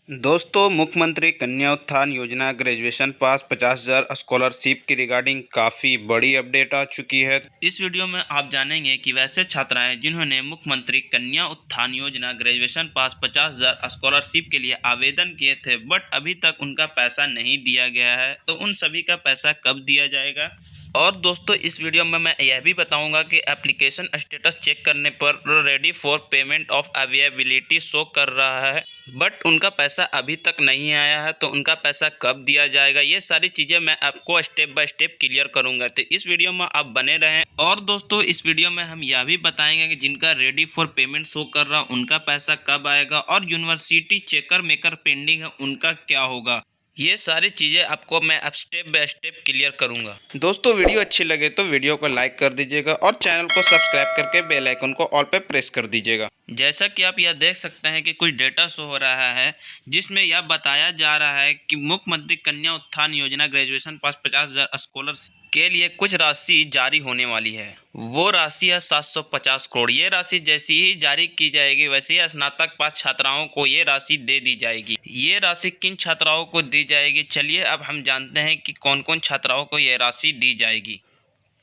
दोस्तों, मुख्यमंत्री Kanya Utthan Yojana graduation pass 50,000 scholarship की रिगार्डिंग काफ़ी बड़ी अपडेट आ चुकी है। इस वीडियो में आप जानेंगे कि वैसे छात्राएं जिन्होंने मुख्यमंत्री Kanya Utthan Yojana graduation pass 50,000 scholarship के लिए आवेदन किए थे बट अभी तक उनका पैसा नहीं दिया गया है, तो उन सभी का पैसा कब दिया जाएगा। और दोस्तों, इस वीडियो में मैं यह भी बताऊंगा कि एप्लीकेशन स्टेटस चेक करने पर ready for payment of availability show कर रहा है बट उनका पैसा अभी तक नहीं आया है, तो उनका पैसा कब दिया जाएगा, ये सारी चीज़ें मैं आपको स्टेप बाय स्टेप क्लियर करूंगा। तो इस वीडियो में आप बने रहें। और दोस्तों, इस वीडियो में हम यह भी बताएंगे कि जिनका रेडी फॉर पेमेंट शो कर रहा उनका पैसा कब आएगा और यूनिवर्सिटी चेकर मेकर पेंडिंग है उनका क्या होगा। ये सारी चीज़ें आपको मैं अब स्टेप बाय स्टेप क्लियर करूंगा। दोस्तों, वीडियो अच्छी लगे तो वीडियो को लाइक कर दीजिएगा और चैनल को सब्सक्राइब करके बेल आइकन को ऑल पे प्रेस कर दीजिएगा। जैसा कि आप यह देख सकते हैं कि कुछ डेटा शो हो रहा है जिसमें यह बताया जा रहा है कि मुख्यमंत्री Kanya Utthan Yojana graduation pass 50,000 scholars के लिए कुछ राशि जारी होने वाली है। वो राशि है 750 करोड़। ये राशि जैसी ही जारी की जाएगी वैसे ही स्नातक पास छात्राओं को ये राशि दे दी जाएगी। ये राशि किन छात्राओं को दी जाएगी, चलिए अब हम जानते हैं कि कौन कौन छात्राओं को ये राशि दी जाएगी।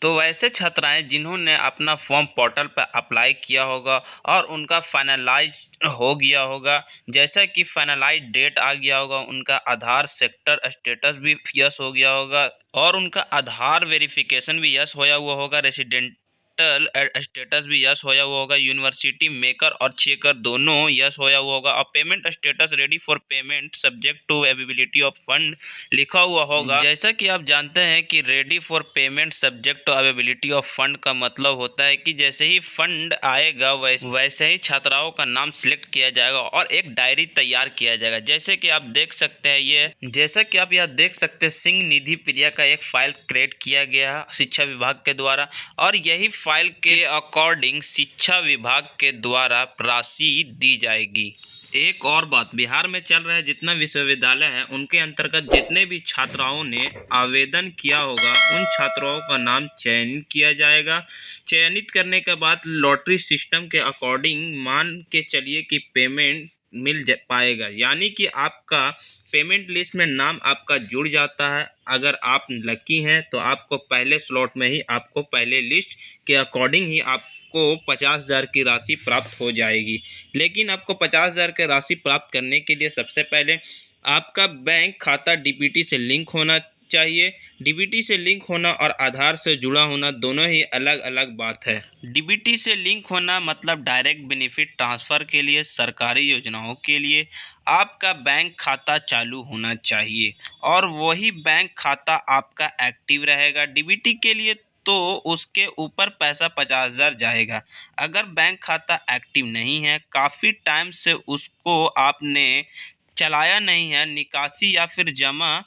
तो वैसे छात्राएं जिन्होंने अपना फॉर्म पोर्टल पर अप्लाई किया होगा और उनका फाइनलाइज हो गया होगा, जैसा कि फाइनलाइज डेट आ गया होगा, उनका आधार सेक्टर स्टेटस भी यस हो गया होगा और उनका आधार वेरिफिकेशन भी यस होया हुआ होगा, रेसिडेंटल स्टेटस भी यस होया हुआ होगा, यूनिवर्सिटी मेकर और चेकर दोनों यस होया हुआ होगा और payment status ready for payment subject to availability of fund लिखा हुआ होगा। जैसा कि आप जानते हैं कि ready for payment subject to availability of fund का मतलब होता है कि जैसे ही फंड आएगा वैसे ही छात्राओं का नाम सिलेक्ट किया जाएगा और एक डायरी तैयार किया जाएगा। जैसे कि आप देख सकते हैं यह देख सकते हैं सिंह निधि प्रिया का एक फाइल क्रिएट किया गया है शिक्षा विभाग के द्वारा और यही फाइल के अकॉर्डिंग शिक्षा विभाग के द्वारा राशि दी जाएगी। एक और बात, बिहार में चल रहा है जितना विश्वविद्यालय है उनके अंतर्गत जितने भी छात्राओं ने आवेदन किया होगा उन छात्राओं का नाम चयनित किया जाएगा। चयनित करने के बाद लॉटरी सिस्टम के अकॉर्डिंग मान के चलिए कि पेमेंट पाएगा, यानी कि आपका पेमेंट लिस्ट में नाम आपका जुड़ जाता है। अगर आप लकी हैं तो आपको पहले स्लॉट में ही आपको पहले लिस्ट के अकॉर्डिंग ही आपको 50,000 की राशि प्राप्त हो जाएगी। लेकिन आपको 50,000 की राशि प्राप्त करने के लिए सबसे पहले आपका बैंक खाता डीबीटी से लिंक होना चाहिए। डीबीटी से लिंक होना और आधार से जुड़ा होना दोनों ही अलग अलग बात है। डीबीटी से लिंक होना मतलब डायरेक्ट बेनिफिट ट्रांसफ़र के लिए, सरकारी योजनाओं के लिए आपका बैंक खाता चालू होना चाहिए और वही बैंक खाता आपका एक्टिव रहेगा। डीबीटी के लिए तो उसके ऊपर पैसा 50,000 जाएगा। अगर बैंक खाता एक्टिव नहीं है, काफ़ी टाइम से उसको आपने चलाया नहीं है, निकासी या फिर जमा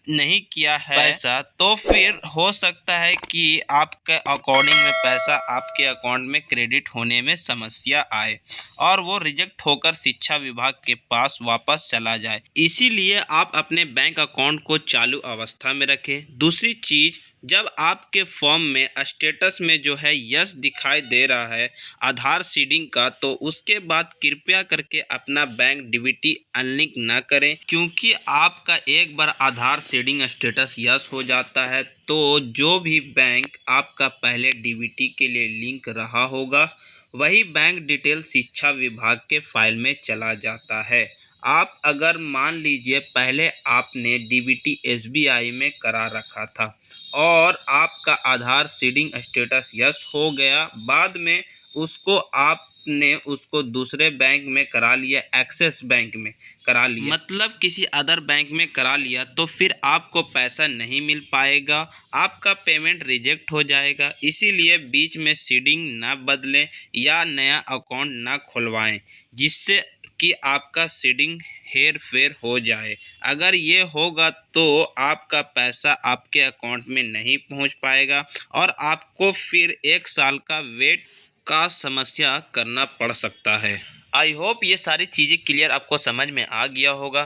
नहीं किया है पैसा, तो फिर हो सकता है कि आपके अकॉर्डिंग में पैसा आपके अकाउंट में क्रेडिट होने में समस्या आए और वो रिजेक्ट होकर शिक्षा विभाग के पास वापस चला जाए। इसीलिए आप अपने बैंक अकाउंट को चालू अवस्था में रखें। दूसरी चीज़, जब आपके फॉर्म में स्टेटस में जो है यस दिखाई दे रहा है आधार सीडिंग का, तो उसके बाद कृपया करके अपना बैंक डीबीटी अनलिंक ना करें, क्योंकि आपका एक बार आधार सीडिंग स्टेटस यस हो जाता है तो जो भी बैंक आपका पहले डीबीटी के लिए लिंक रहा होगा वही बैंक डिटेल शिक्षा विभाग के फाइल में चला जाता है। आप अगर मान लीजिए पहले आपने डीबीटी एसबीआई में करा रखा था और आपका आधार सीडिंग स्टेटस यस हो गया, बाद में उसको दूसरे बैंक में करा लिया, एक्सिस बैंक में करा लिया, मतलब किसी अदर बैंक में करा लिया, तो फिर आपको पैसा नहीं मिल पाएगा, आपका पेमेंट रिजेक्ट हो जाएगा। इसीलिए बीच में सीडिंग ना बदलें या नया अकाउंट ना खुलवाएं जिससे कि आपका सीडिंग हेर फेर हो जाए। अगर ये होगा तो आपका पैसा आपके अकाउंट में नहीं पहुंच पाएगा और आपको फिर 1 साल का वेट का समस्या करना पड़ सकता है। आई होप ये सारी चीज़ें क्लियर आपको समझ में आ गया होगा।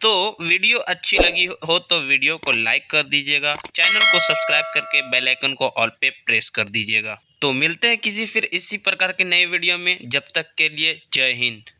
तो वीडियो अच्छी लगी हो तो वीडियो को लाइक कर दीजिएगा, चैनल को सब्सक्राइब करके बेल आइकन को ऑल पे प्रेस कर दीजिएगा। तो मिलते हैं किसी फिर इसी प्रकार के नए वीडियो में, जब तक के लिए जय हिंद।